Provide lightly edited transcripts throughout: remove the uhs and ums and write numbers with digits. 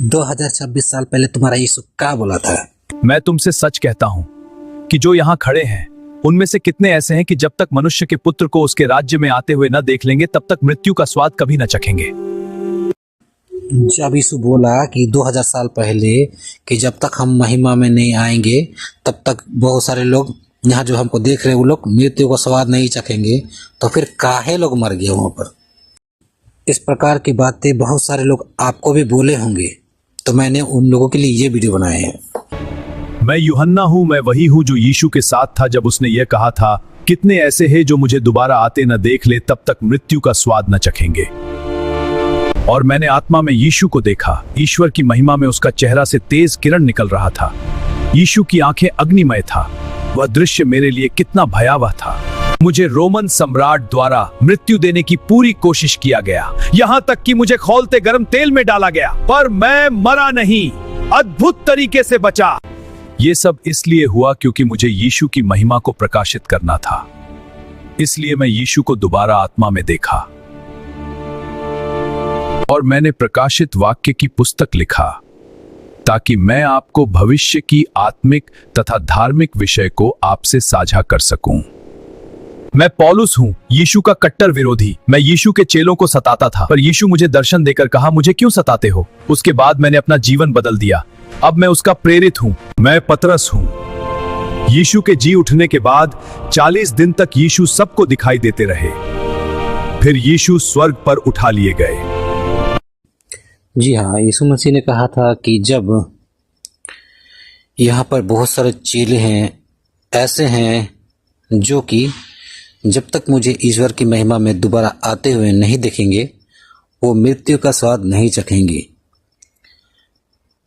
2026 साल पहले तुम्हारा यीशु क्या बोला था? मैं तुमसे सच कहता हूं कि जो यहाँ खड़े हैं उनमें से कितने ऐसे हैं कि जब तक मनुष्य के पुत्र को उसके राज्य में आते हुए न देख लेंगे तब तक मृत्यु का स्वाद कभी न चखेंगे। जब यीशु बोला कि 2000 साल पहले कि जब तक हम महिमा में नहीं आएंगे तब तक बहुत सारे लोग यहाँ जो हमको देख रहे हैं वो लोग मृत्यु का स्वाद नहीं चखेंगे, तो फिर काहे लोग मर गए वहाँ पर? इस प्रकार की बातें बहुत सारे लोग आपको भी बोले होंगे, तो मैंने उन लोगों के लिए ये वीडियो बनाए हैं। मैं यूहन्ना हूं, मैं वही हूं जो यीशु के साथ था जब उसने यह कहा था, कितने ऐसे हैं जो मुझे दोबारा आते न देख ले तब तक मृत्यु का स्वाद न चखेंगे। और मैंने आत्मा में यीशु को देखा, ईश्वर की महिमा में उसका चेहरा से तेज किरण निकल रहा था। यीशु की आंखें अग्निमय था। वह दृश्य मेरे लिए कितना भयावह था। मुझे रोमन सम्राट द्वारा मृत्यु देने की पूरी कोशिश किया गया, यहाँ तक कि मुझे खौलते गर्म तेल में डाला गया, पर मैं मरा नहीं, अद्भुत तरीके से बचा। ये सब इसलिए हुआ क्योंकि मुझे यीशु की महिमा को प्रकाशित करना था। इसलिए मैं यीशु को दोबारा आत्मा में देखा और मैंने प्रकाशित वाक्य की पुस्तक लिखा ताकि मैं आपको भविष्य की आत्मिक तथा धार्मिक विषय को आपसे साझा कर सकूं। मैं पौलुस हूं, यीशु का कट्टर विरोधी। मैं यीशु के चेलों को सताता था, पर यीशु मुझे दर्शन देकर कहा, मुझे क्यों सताते हो? उसके बाद मैंने अपना जीवन बदल दिया। अब मैं उसका प्रेरित हूं। मैं पतरस हूं। यीशु के जी उठने के बाद 40 दिन तक यीशु सबको दिखाई देते रहे। फिर यीशु स्वर्ग पर उठा लिए गए। जी हाँ, यीशु मसीह ने कहा था कि जब यहाँ पर बहुत सारे चेले हैं, ऐसे हैं जो कि जब तक मुझे ईश्वर की महिमा में दोबारा आते हुए नहीं देखेंगे वो मृत्यु का स्वाद नहीं चखेंगे।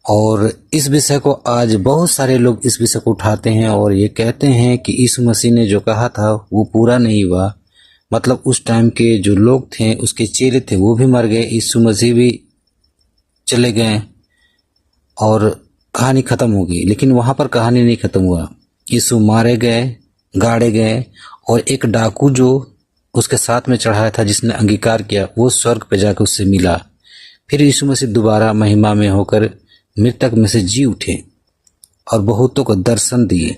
और इस विषय को आज बहुत सारे लोग इस विषय को उठाते हैं और ये कहते हैं कि यीशु मसीह ने जो कहा था वो पूरा नहीं हुआ। मतलब उस टाइम के जो लोग थे, उसके चेले थे, वो भी मर गए, यीशु मसीह भी चले गए और कहानी ख़त्म हो गई। लेकिन वहाँ पर कहानी नहीं ख़त्म हुआ। यीशु मारे गए, गाड़े गए और एक डाकू जो उसके साथ में चढ़ाया था, जिसने अंगीकार किया, वो स्वर्ग पे जाकर उससे मिला। फिर यीशु मसीह दोबारा महिमा में होकर मृतक में से जी उठे और बहुतों को दर्शन दिए,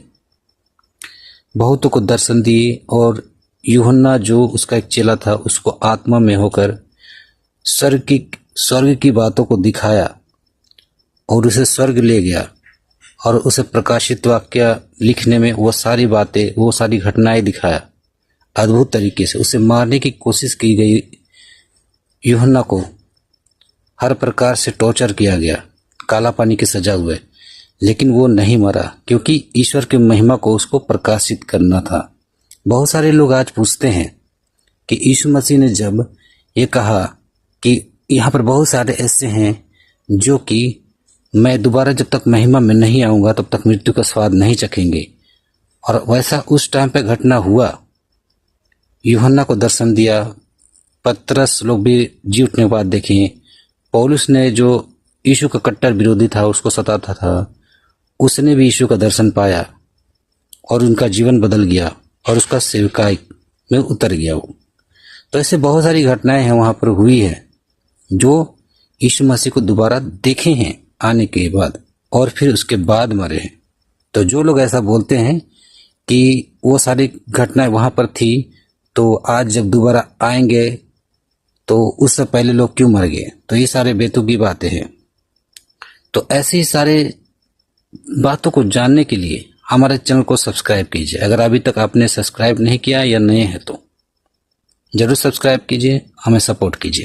बहुतों को दर्शन दिए। और यूहन्ना जो उसका एक चेला था, उसको आत्मा में होकर स्वर्ग की बातों को दिखाया और उसे स्वर्ग ले गया और उसे प्रकाशित वाक्य लिखने में वो सारी बातें, वो सारी घटनाएं दिखाया अद्भुत तरीके से। उसे मारने की कोशिश की गई, यूहन्ना को हर प्रकार से टॉर्चर किया गया, काला पानी की सजा हुए, लेकिन वो नहीं मरा क्योंकि ईश्वर की महिमा को उसको प्रकाशित करना था। बहुत सारे लोग आज पूछते हैं कि यीशु मसीह ने जब ये कहा कि यहाँ पर बहुत सारे ऐसे हैं जो कि मैं दोबारा जब तक महिमा में नहीं आऊँगा तब तक मृत्यु का स्वाद नहीं चखेंगे, और वैसा उस टाइम पे घटना हुआ। यूहन्ना को दर्शन दिया, पतरस लोग भी जी उठने के बाद देखें, पौलुस ने जो यीशु का कट्टर विरोधी था, उसको सताता था, उसने भी यीशु का दर्शन पाया और उनका जीवन बदल गया और उसका सेवकाई में उतर गया वो। तो ऐसे बहुत सारी घटनाएं हैं वहाँ पर हुई है जो यीशु मसीह को दोबारा देखे हैं आने के बाद और फिर उसके बाद मरे हैं। तो जो लोग ऐसा बोलते हैं कि वो सारी घटनाएं वहाँ पर थी, तो आज जब दोबारा आएंगे तो उससे पहले लोग क्यों मर गए, तो ये सारे बेतुकी बातें हैं। तो ऐसी सारे बातों को जानने के लिए हमारे चैनल को सब्सक्राइब कीजिए। अगर अभी तक आपने सब्सक्राइब नहीं किया या नए हैं तो जरूर सब्सक्राइब कीजिए, हमें सपोर्ट कीजिए।